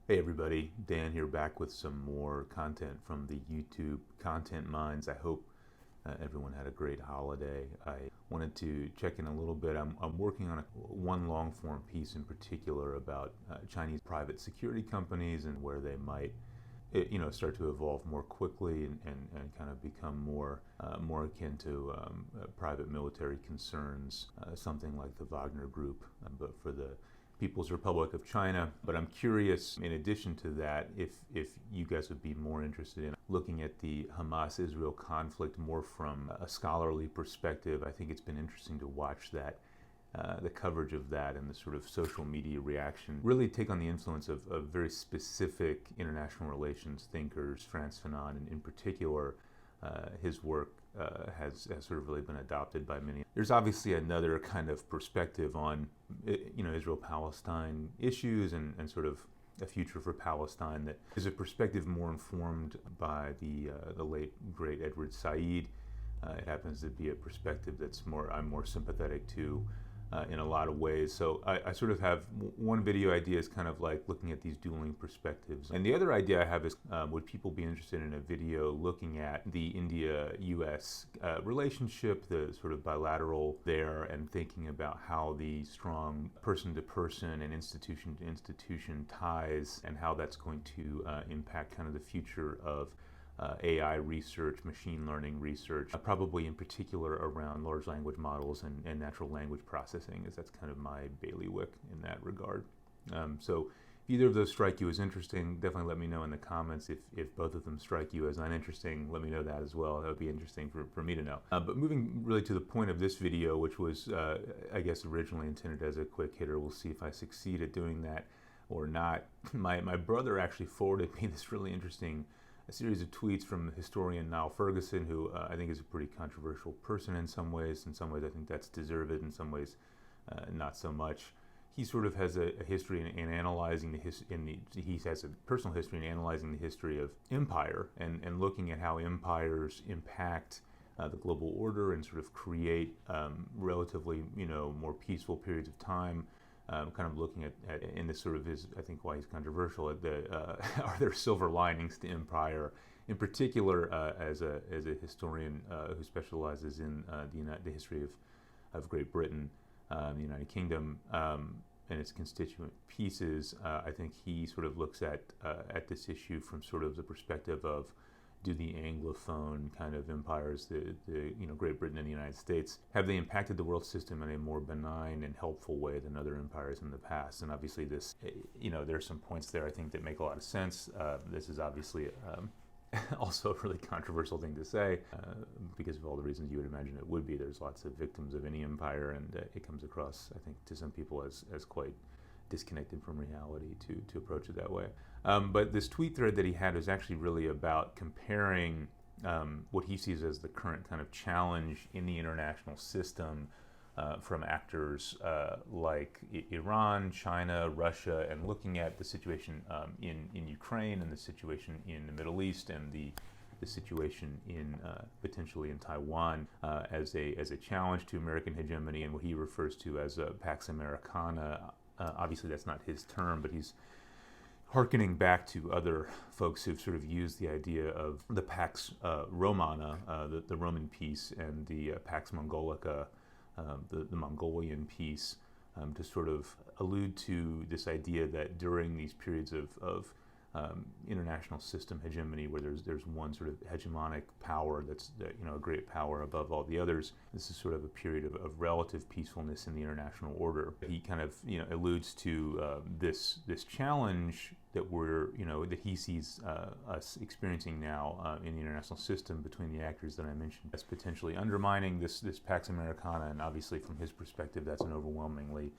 Hey everybody, Dan here back with some more content from the YouTube Content Mines. I hope everyone had a great holiday. I wanted to check in a little bit. I'm working on one long form piece in particular about Chinese private security companies and where they might start to evolve more quickly and kind of become more akin to private military concerns, something like the Wagner Group, but for the People's Republic of China. But I'm curious, in addition to that, if you guys would be more interested in looking at the Hamas-Israel conflict more from a scholarly perspective. I think it's been interesting to watch that the coverage of that and the sort of social media reaction really take on the influence of very specific international relations thinkers. Frantz Fanon, in particular, his work has sort of really been adopted by many. There's obviously another kind of perspective on Israel-Palestine issues and sort of a future for Palestine that is a perspective more informed by the late great Edward Said. It happens to be a perspective I'm more sympathetic to in a lot of ways. So I sort of have one video idea is kind of like looking at these dueling perspectives. And the other idea I have is would people be interested in a video looking at the India-US relationship, the sort of bilateral there, and thinking about how the strong person-to-person and institution-to-institution ties and how that's going to impact kind of the future of AI research, machine learning research, probably in particular around large language models and natural language processing, as that's kind of my bailiwick in that regard. So if either of those strike you as interesting, definitely let me know in the comments. If both of them strike you as uninteresting, let me know that as well. That would be interesting for me to know. But moving really to the point of this video, which was, I guess, originally intended as a quick hitter. We'll see if I succeed at doing that or not. My brother actually forwarded me this really interesting a series of tweets from historian Niall Ferguson, who I think is a pretty controversial person in some ways. In some ways, I think that's deserved. In some ways, not so much. He sort of has a history in analyzing he has a personal history in analyzing the history of empire and looking at how empires impact the global order and sort of create relatively more peaceful periods of time. Kind of looking at in this sort of is, I think, why he's controversial. At are there silver linings to empire, in particular as a historian who specializes in the history of Great Britain, the United Kingdom, and its constituent pieces. I think he sort of looks at this issue from sort of the perspective of, do the Anglophone kind of empires, the Great Britain and the United States, have they impacted the world system in a more benign and helpful way than other empires in the past? And obviously this, there are some points there I think that make a lot of sense. This is obviously also a really controversial thing to say because of all the reasons you would imagine it would be. There's lots of victims of any empire, and it comes across, I think, to some people as quite disconnected from reality to approach it that way. But this tweet thread that he had is actually really about comparing what he sees as the current kind of challenge in the international system from actors like Iran, China, Russia, and looking at the situation in Ukraine and the situation in the Middle East and the situation in potentially in Taiwan as a challenge to American hegemony and what he refers to as a Pax Americana. Obviously, that's not his term, but he's hearkening back to other folks who've sort of used the idea of the Pax Romana, the Roman peace, and the Pax Mongolica, the Mongolian peace, to sort of allude to this idea that during these periods of international system hegemony, where there's one sort of hegemonic power that's a great power above all the others. This is sort of a period of relative peacefulness in the international order. He kind of alludes to this challenge that that he sees us experiencing now in the international system between the actors that I mentioned. That's potentially undermining this Pax Americana, and obviously from his perspective, that's an overwhelmingly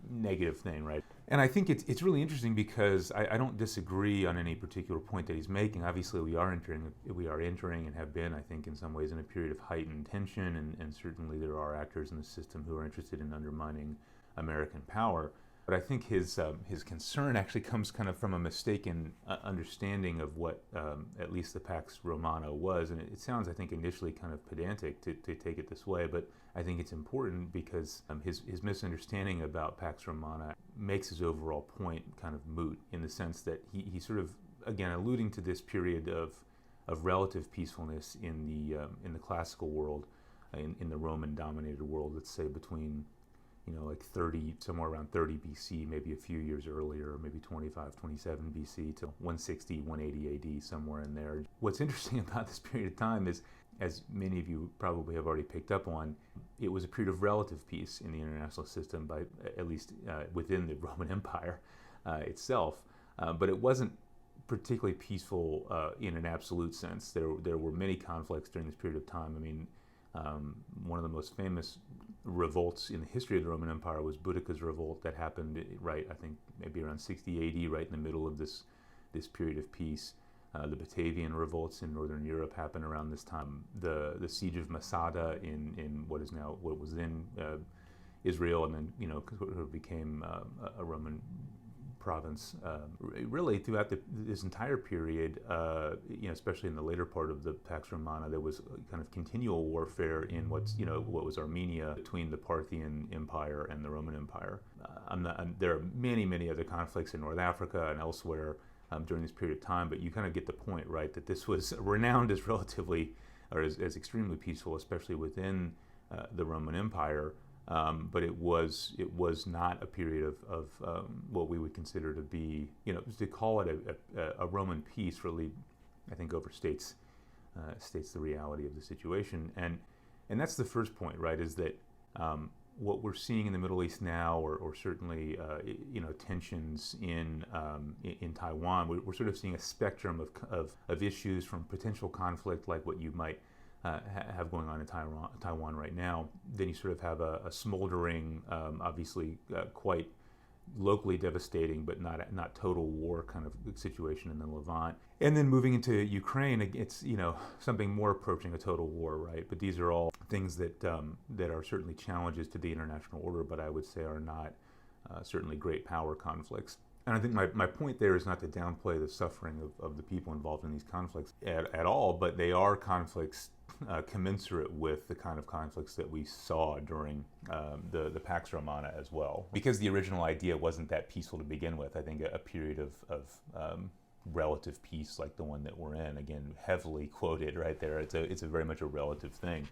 negative thing, right? And I think it's really interesting because I don't disagree on any particular point that he's making. Obviously, we are entering and have been, I think, in some ways, in a period of heightened tension, and certainly there are actors in the system who are interested in undermining American power. But I think his concern actually comes kind of from a mistaken understanding of what at least the Pax Romana was. And it sounds, I think, initially kind of pedantic to take it this way, but I think it's important because his misunderstanding about Pax Romana makes his overall point kind of moot, in the sense that he sort of, again, alluding to this period of relative peacefulness in the classical world, in the Roman-dominated world, let's say between, like 30, somewhere around 30 BC, maybe a few years earlier, maybe 25, 27 BC to 160, 180 AD, somewhere in there. What's interesting about this period of time is, as many of you probably have already picked up on, it was a period of relative peace in the international system, by at least within the Roman Empire itself, but it wasn't particularly peaceful in an absolute sense. There were many conflicts during this period of time. I mean, one of the most famous revolts in the history of the Roman Empire was Boudicca's revolt, that happened I think maybe around 60 AD, right in the middle of this period of peace. The Batavian revolts in northern Europe happened around this time. The siege of Masada in what was then Israel, and then became a Roman province. Really, throughout this entire period, especially in the later part of the Pax Romana, there was kind of continual warfare in what was Armenia, between the Parthian Empire and the Roman Empire. There are many other conflicts in North Africa and elsewhere during this period of time, but you kind of get the point, right? That this was renowned as relatively, or as extremely peaceful, especially within the Roman Empire. But it was not a period of what we would consider to be, to call it a Roman peace really, I think, overstates the reality of the situation. And that's the first point, right? Is that what we're seeing in the Middle East now, or certainly tensions in Taiwan, we're sort of seeing a spectrum of issues, from potential conflict like what you might have going on in Taiwan right now. Then you sort of have a smoldering, obviously quite locally devastating, but not total war kind of situation in the Levant. And then moving into Ukraine, it's something more approaching a total war, right? But these are all things that are certainly challenges to the international order, but I would say are not certainly great power conflicts. And I think my point there is not to downplay the suffering of the people involved in these conflicts at all, but they are conflicts commensurate with the kind of conflicts that we saw during the Pax Romana as well. Because the original idea wasn't that peaceful to begin with, I think a period of relative peace like the one that we're in, again, heavily quoted right there, it's a very much a relative thing.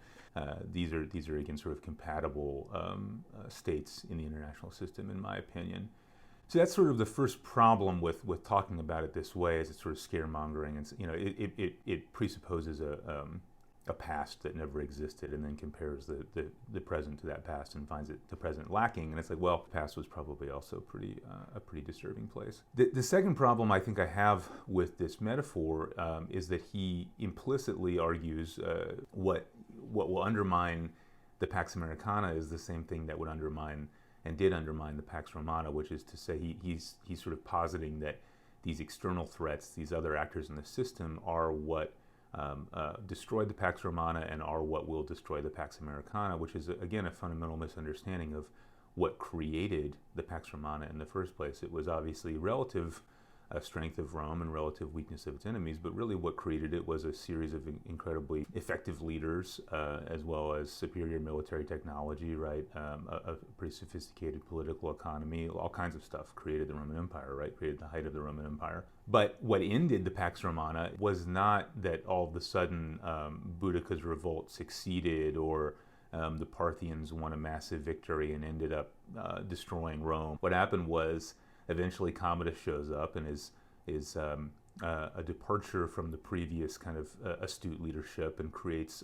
These are again sort of compatible states in the international system, in my opinion. So that's sort of the first problem with talking about it this way, is it's sort of scaremongering, and it presupposes a past that never existed, and then compares the present to that past and finds the present lacking. And it's like, well, the past was probably also a pretty disturbing place. The second problem I think I have with this metaphor is that he implicitly argues what will undermine the Pax Americana is the same thing that would undermine and did undermine the Pax Romana, which is to say he's sort of positing that these external threats, these other actors in the system, are what destroyed the Pax Romana and are what will destroy the Pax Americana, which is, again, a fundamental misunderstanding of what created the Pax Romana in the first place. It was obviously relative strength of Rome and relative weakness of its enemies, but really what created it was a series of incredibly effective leaders, as well as superior military technology, right? A pretty sophisticated political economy, all kinds of stuff created the Roman Empire, right? Created the height of the Roman Empire. But what ended the Pax Romana was not that all of a sudden Boudicca's revolt succeeded, or the Parthians won a massive victory and ended up destroying Rome. What happened was, eventually Commodus shows up and is a departure from the previous kind of astute leadership, and creates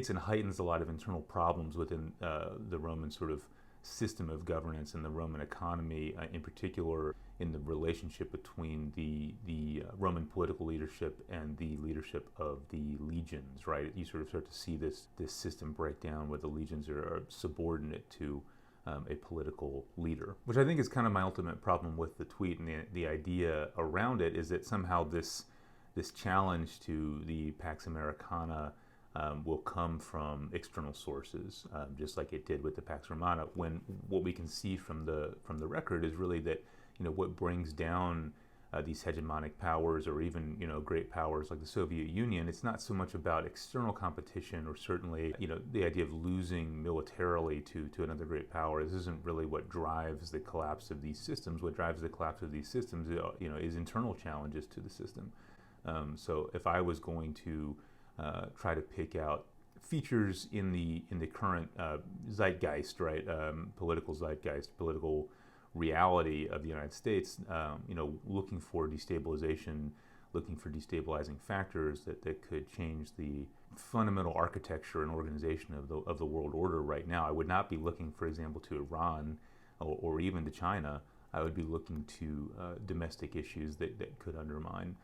and heightens a lot of internal problems within the Roman sort of system of governance and the Roman economy, in particular in the relationship between the Roman political leadership and the leadership of the legions, right? You sort of start to see this system break down, where the legions are subordinate to a political leader, which I think is kind of my ultimate problem with the tweet, and the idea around it is that somehow this challenge to the Pax Americana will come from external sources, just like it did with the Pax Romana. When what we can see from the record is really that what brings down these hegemonic powers, or even great powers like the Soviet Union. It's not so much about external competition, or certainly the idea of losing militarily to another great power. This isn't really what drives the collapse of these systems. What drives the collapse of these systems is internal challenges to the system. So if I was going to try to pick out features in the current zeitgeist, right, political zeitgeist, political reality of the United States, looking for destabilization, looking for destabilizing factors that could change the fundamental architecture and organization of the world order right now. I would not be looking, for example, to Iran or even to China. I would be looking to domestic issues that could undermine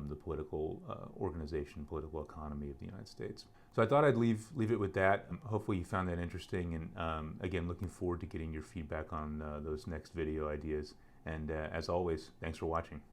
the political organization, political economy of the United States. So I thought I'd leave it with that. Hopefully you found that interesting, and again, looking forward to getting your feedback on those next video ideas. And as always, thanks for watching.